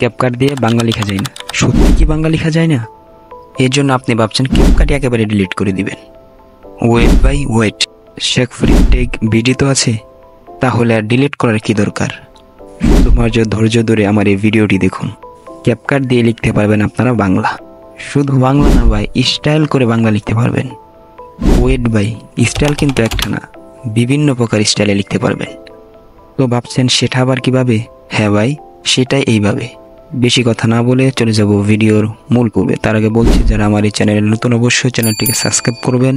CapCut দিয়ে বাংলা লেখা যায় না। সত্যি কি বাংলা লেখা যায় না? এর জন্য আপনি ভাবছেন ক্যাপকাট একেবারে ডিলিট করে দিবেন। Wait by wait, Sheikh Farid tech video তো আছে, তাহলে আর ডিলিট করার কি দরকার? শুধুমাত্র ধৈর্য ধরে আমার এই ভিডিওটি দেখুন। ক্যাপকাট দিয়ে লিখতে পারবেন আপনারা বাংলা। শুধু বাংলা না ভাই, স্টাইল করে বাংলা লিখতে পারবেন। ওয়েট বাই, স্টাইল কিন্তু একটা না, বিভিন্ন প্রকার স্টাইলে লিখতে পারবেন। তো ভাবছেন সেটা আবার কিভাবে? হ্যাঁ ভাই, সেটাই এইভাবে। বেশি কথা না বলে চলে যাব ভিডিওর মূল পর্বে। তার আগে বলছি, যারা আমার এই চ্যানেলে নতুন অবশ্যই চ্যানেলটিকে সাবস্ক্রাইব করবেন,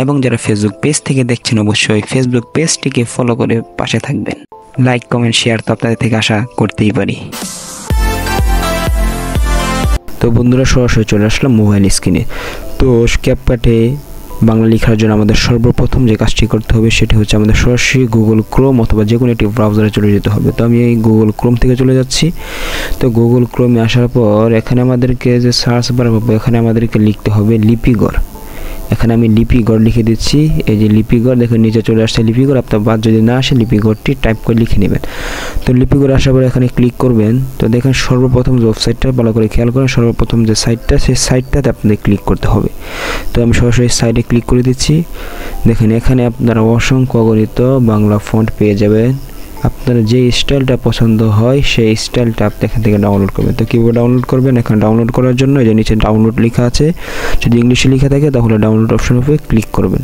এবং যারা ফেসবুক পেজ থেকে দেখছেন অবশ্যই ফেসবুক পেজটিকে ফলো করে পাশে থাকবেন। লাইক, কমেন্ট, শেয়ার তো আপনাদের থেকে আশা করতেই পারি। তো বন্ধুরা, সরাসরি চলে আসলাম মোবাইল স্ক্রিনে। তো ক্যাপকাটে বাংলা লেখার জন্য আমাদের সর্বপ্রথম যে কাজটি করতে হবে সেটি হচ্ছে আমাদের সরাসরি গুগল ক্রোম অথবা যে কোনো একটি ব্রাউজারে চলে যেতে হবে। তো আমি এই গুগল ক্রোম থেকে চলে যাচ্ছি। তো গুগল ক্রোমে আসার পর এখানে আমাদেরকে যে সার্চ বার পাবো, এখানে আমাদেরকে লিখতে হবে লিপিগড়। এখানে আমি লিপিগড় লিখে দিচ্ছি। এই যে লিপিগড়, দেখুন নিচে চলে আসছে লিপিগড়। আপনার বাদ যদি না আসে লিপিগড়টি টাইপ করে লিখে নেবেন। তো লিপিগড় আসার পরে এখানে ক্লিক করবেন। তো দেখেন সর্বপ্রথম যে ওয়েবসাইটটা, ভালো করে খেয়াল করেন, সর্বপ্রথম যে সাইটটা, সেই সাইটটাতে আপনাদের ক্লিক করতে হবে। তো আমি সরাসরি সাইটে ক্লিক করে দিচ্ছি। দেখেন এখানে আপনারা অসংখ্য অগণিত বাংলা ফন্ট পেয়ে যাবেন। আপনার যে স্টাইলটা পছন্দ হয় সেই স্টাইলটা আপনি এখান থেকে ডাউনলোড করবেন। তো কীভাবে ডাউনলোড করবেন? এখানে ডাউনলোড করার জন্য এই যে নিচে ডাউনলোড লেখা আছে, যদি ইংলিশে লেখা থাকে তাহলে ডাউনলোড অপশন উপরে ক্লিক করবেন।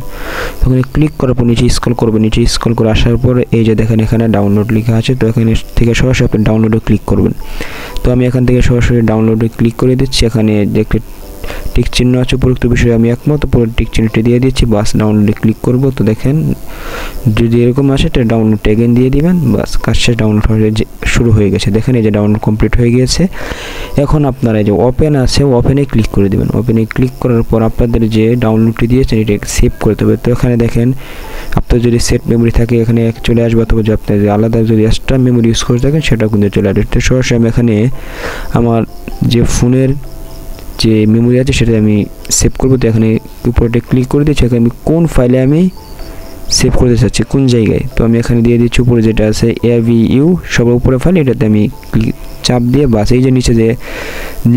তখন ক্লিক করার পর নিচে স্ক্রল করবেন। নিচে স্ক্রল করে আসার পর এই যে দেখেন এখানে ডাউনলোড লেখা আছে। তো এখানে থেকে সরাসরি আপনি ডাউনলোডে ক্লিক করবেন। তো আমি এখান থেকে সরাসরি ডাউনলোডে ক্লিক করে দিচ্ছি। এখানে যে টিক চিহ্ন আছে, উপরোক্ত বিষয়ে আমি একমত, পুরো টিক চিহ্নটি দিয়ে দিচ্ছি। বাস ডাউনলোডে ক্লিক করব। তো দেখেন যদি এরকম আসে এটা ডাউনলোড এগেন দিয়ে দিবেন। বাস কাজ শেষ, ডাউনলোড শুরু হয়ে গেছে। দেখেন এই যে ডাউনলোড কমপ্লিট হয়ে গিয়েছে। এখন আপনারা এই যে ওপেন আছে, ওপেনে ক্লিক করে দেবেন। ওপেনে ক্লিক করার পর আপনাদের যে ডাউনলোডটি দিয়েছেন এটা সেভ করতে হবে। তো এখানে দেখেন আপনার যদি সেট মেমোরি থাকে এখানে চলে আসবে, অথবা যে আপনার আলাদা যদি এক্সট্রা মেমোরি ইউজ করে থাকেন সেটাও কিন্তু চলে আসবে। তো সরাসরি আমি এখানে আমার যে ফোনের যে মেমোরি আছে সেটা আমি সেভ করবো। তো এখানে উপরে ক্লিক করে দিচ্ছি। এখানে আমি কোন ফাইলে আমি সেভ করতে চাচ্ছি, কোন জায়গায়, তো আমি এখানে দিয়ে দিচ্ছি উপরে যেটা আছে AVU সবার উপরে ফাইল, এটাতে আমি চাপ দিয়ে বাস এই যে নিচে যে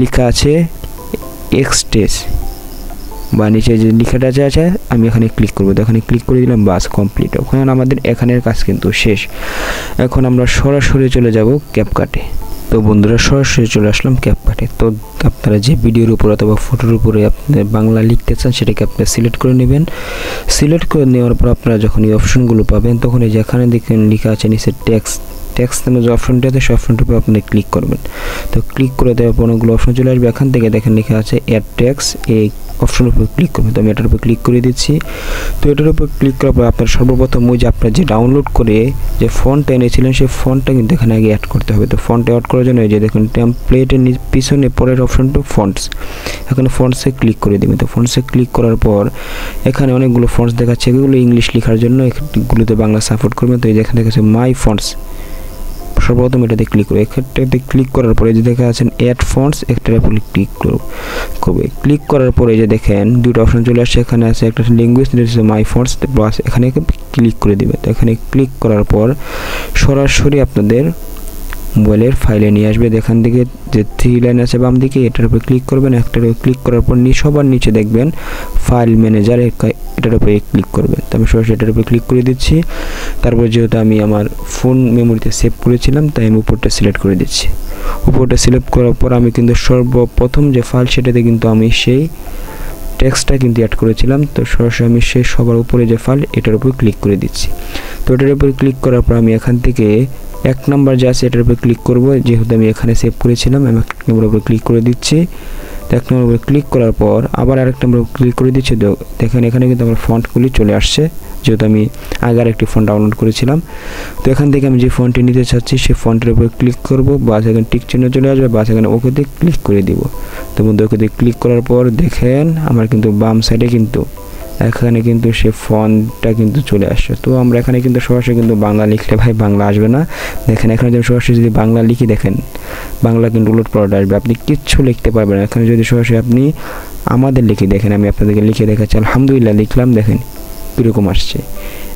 লেখা আছে এক্সটেস বা নিচে যে লেখাটা আছে আমি এখানে ক্লিক করবো। তো এখানে ক্লিক করে দিলাম, বাস কমপ্লিট। ওখানে আমাদের এখানের কাজ কিন্তু শেষ। এখন আমরা সরাসরি চলে যাব ক্যাপকাটে। তো বন্ধুরা, সরাসরি চলে আসলাম ক্যাপকাটে। তো আপনারা যে ভিডিওর উপর অথবা ফটোর উপরে আপনি বাংলা লিখতে চান সেটাকে আপনি সিলেক্ট করে নেবেন। সিলেক্ট করে নেওয়ার পর আপনারা যখন এই অপশনগুলো পাবেন তখন এই যেখানে দেখেন লেখা আছে নিচে টেক্সট নামে যে অপশনটি আছে সেই অপশনটির উপর আপনি ক্লিক করবেন। তো ক্লিক করে দেওয়ার পর অনেকগুলো অপশন চলে আসবে। এখান থেকে দেখেন লেখা আছে অ্যাড টেক্সট, এই অপশনের উপর ক্লিক করবেন। তো আমি এটার উপর ক্লিক করে দিচ্ছি। তো এটার উপর ক্লিক করার পর আপনার সর্বপ্রথম ওই যে আপনার যে ডাউনলোড করে যে ফন্টটা এনেছিলেন সেই ফন্টটা কিন্তু এখানে আগে অ্যাড করতে হবে। তো ফন্ট অ্যাড করার জন্য এই যে দেখুন টেমপ্লেটের পিছনে পরের অপশনটা ফন্টস, এখানে ফন্টসে ক্লিক করে দেবেন। তো ফন্টসে ক্লিক করার পর এখানে অনেকগুলো ফন্টস দেখাচ্ছে, এগুলো ইংলিশ লেখার জন্য, এগুলোতে বাংলা সাপোর্ট করবেন। তো এই যে এখানে দেখাচ্ছে মাই ফন্টস, সর্বপ্রথম এটাতে ক্লিক করবে। এটাতে ক্লিক করার পরে যে দেখা যাচ্ছেন অ্যাড ফন্টস, একটার উপর ক্লিক করবে। ক্লিক করার পরে যে দেখেন দুটো অপশন চলে আসছে, এখানে আছে একটা ল্যাঙ্গুয়েজ, যেটা হচ্ছে মাই ফন্টস, প্লাস এখানে ক্লিক করে দেবে। তো এখানে ক্লিক করার পর সরাসরি আপনাদের মোবাইলের ফাইলে নিয়ে আসবে। এখান থেকে যে 3 লাইন আছে বাম দিকে, এটার উপর ক্লিক করবেন। একটার উপর ক্লিক করার পর সবার নিচে দেখবেন ফাইল ম্যানেজার, এটার উপরে ক্লিক করবেন। তো আমি সরাসরি এটার উপরে ক্লিক করে দিচ্ছি। তারপর যেহেতু আমি আমার ফোন মেমোরিতে সেভ করেছিলাম তাই আমি উপরটা সিলেক্ট করে দিচ্ছি। উপরটা সিলেক্ট করার পর আমি কিন্তু সর্বপ্রথম যে ফাইল সেটাতে কিন্তু আমি সেই টেক্সটটা কিন্তু অ্যাড করেছিলাম। তো সরাসরি আমি সেই সবার উপরে যে ফাইল এটার উপর ক্লিক করে দিচ্ছি। তো এটার উপর ক্লিক করার পর আমি এখান থেকে 1 নাম্বার যে আছে এটার উপর ক্লিক করব, যেহেতু আমি এখানে সেভ করেছিলাম। আমি 1 নম্বরের উপর ক্লিক করে দিচ্ছি। 1 নম্বরের উপর ক্লিক করার পর আবার আরেক নম্বর ক্লিক করে দিচ্ছি। দেখেন এখানে কিন্তু আমার ফন্টগুলি চলে আসছে, যেহেতু আমি আগে আরেকটি ফন্ট ডাউনলোড করেছিলাম। তো এখান থেকে আমি যে ফন্টটি নিতে চাচ্ছি সেই ফন্টের উপর ক্লিক করব, বাস এখানে টিক চিহ্ন চলে আসবে, বাস এখানে ওকেতে ক্লিক করে দিব। তো বন্ধু ওকেতে ক্লিক করার পর দেখেন আমার কিন্তু বাম সাইডে কিন্তু এখানে কিন্তু সে ফন্টটা কিন্তু চলে আসছে। তো আমরা এখানে কিন্তু সরাসরি কিন্তু বাংলা লিখলে ভাই বাংলা আসবে না। দেখেন এখানে যদি সরাসরি যদি বাংলা লিখি, দেখেন বাংলা কিন্তু উলট পালট আসবে, আপনি কিচ্ছু লিখতে পারবেন না। এখানে যদি সরাসরি আপনি আমাদের লিখি, দেখেন আমি আপনাদেরকে লিখে দেখাচ্ছি, আলহামদুলিল্লাহ লিখলাম, দেখেন কীরকম আসছে,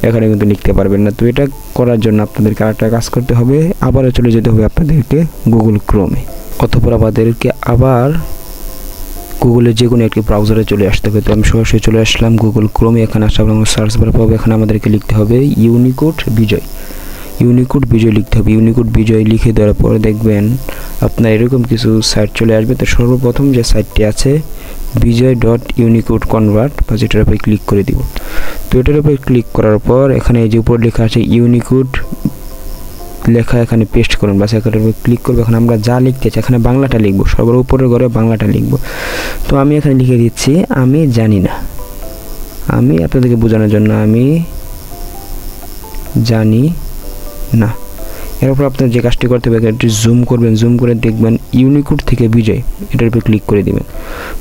এখানে কিন্তু লিখতে পারবেন না। তো এটা করার জন্য আপনাদেরকে আরেকটা কাজ করতে হবে, আবারও চলে যেতে হবে আপনাদেরকে গুগল ক্রোমে। অতঃপর আমাদেরকে আবার গুগলের যে কোনো একটি ব্রাউজারে চলে আসতে হবে। তো আমি সরাসরি চলে আসলাম গুগল ক্রোমে। এখানে আসার পর আমরা সার্চ বার পাবো। এখানে আমাদেরকে লিখতে হবে ইউনিকোড বিজয় লিখতে হবে। ইউনিকোড বিজয় লিখে দেওয়ার পর দেখবেন আপনার এরকম কিছু সাইট চলে আসবে। তো সর্বপ্রথম যে সাইটটি আছে বিজয়.unicode-convert বা যেটার উপরে ক্লিক করে দিব। তো এটার উপরে ক্লিক করার পর এখানে এই যে উপর লেখা আছে ইউনিকোড লেখা এখানে পেস্ট করুন। বাস এখানে ক্লিক করবো। এখন আমরা যা লিখতে চাই এখানে বাংলাটা লিখবো, সবার উপরের ঘরে বাংলাটা লিখবো। তো আমি এখানে লিখে দিচ্ছি আমি জানি না। আমি আপনাদেরকে বোঝানোর জন্য আমি জানি না। এরপর আপনার যে কাজটি করতে হবে একটু জুম করবেন, জুম করে দেখবেন ইউনিকোড থেকে বিজয় এটার উপরে ক্লিক করে দিবেন।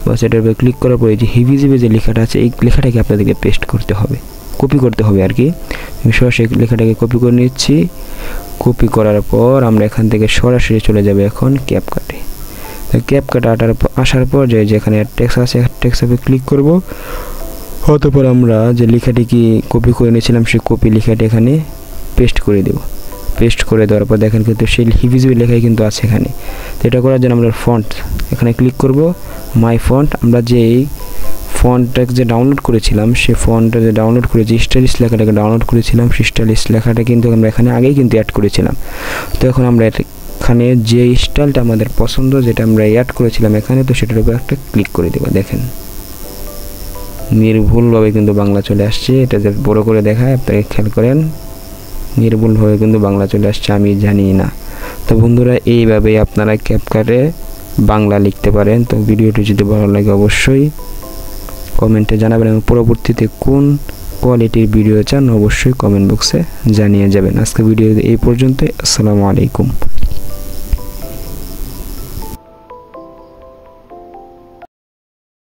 বাস এটার উপরে ক্লিক করার পরে যে হিভিজিবি যে লেখাটা আছে এই লেখাটাকে আপনাদেরকে পেস্ট করতে হবে, কপি করতে হবে আর কি। আমি সরাসরি লেখাটাকে কপি করে নিচ্ছি। কপি করার পর আমরা এখান থেকে সরাসরি চলে যাবে এখন ক্যাপকাটে। তো ক্যাপকাট আসার পর যেখানে টেক্সট আছে টেক্সটের উপরে ক্লিক করব। অতঃপর আমরা যে লেখাটি কি কপি করে নিয়েছিলাম সেই কপি লেখাটি এখানে পেস্ট করে দেব। পেস্ট করে দেওয়ার পর দেখেন কিন্তু সেই হিভিজিবি লেখাই কিন্তু আছে এখানে। তো এটা করার জন্য আমরা ফন্ট এখানে ক্লিক করব, মাই ফন্ট। আমরা যেই ফন্টটা যে ডাউনলোড করেছিলাম সেই ফন্টটা যে ডাউনলোড করেছি স্টাইলিশ লেখাটাকে ডাউনলোড করেছিলাম, সেই স্টাইলিশ লেখাটা কিন্তু আমরা এখানে আগেই কিন্তু অ্যাড করেছিলাম। তো এখন আমরা এখানে যে স্টাইলটা আমাদের পছন্দ যেটা আমরা অ্যাড করেছিলাম এখানে, তো সেটার উপর একটা ক্লিক করে দেবো। দেখেন নির্ভুলভাবে কিন্তু বাংলা চলে আসছে। এটা যে বড় করে দেখায় আপনারা খেয়াল করেন, নির্ভুলভাবে কিন্তু বাংলা চলে আসছে আমি জানি না। তো বন্ধুরা এইভাবেই আপনারা ক্যাপকাটে বাংলা লিখতে পারেন। তো ভিডিওটি যদি ভালো লাগে অবশ্যই কমেন্টে জানাবেন এবং পরবর্তীতে কোন কোয়ালিটির ভিডিও চান অবশ্যই কমেন্ট বক্সে জানিয়ে যাবেন। আজকে ভিডিও এই পর্যন্তই। আসসালামু আলাইকুম।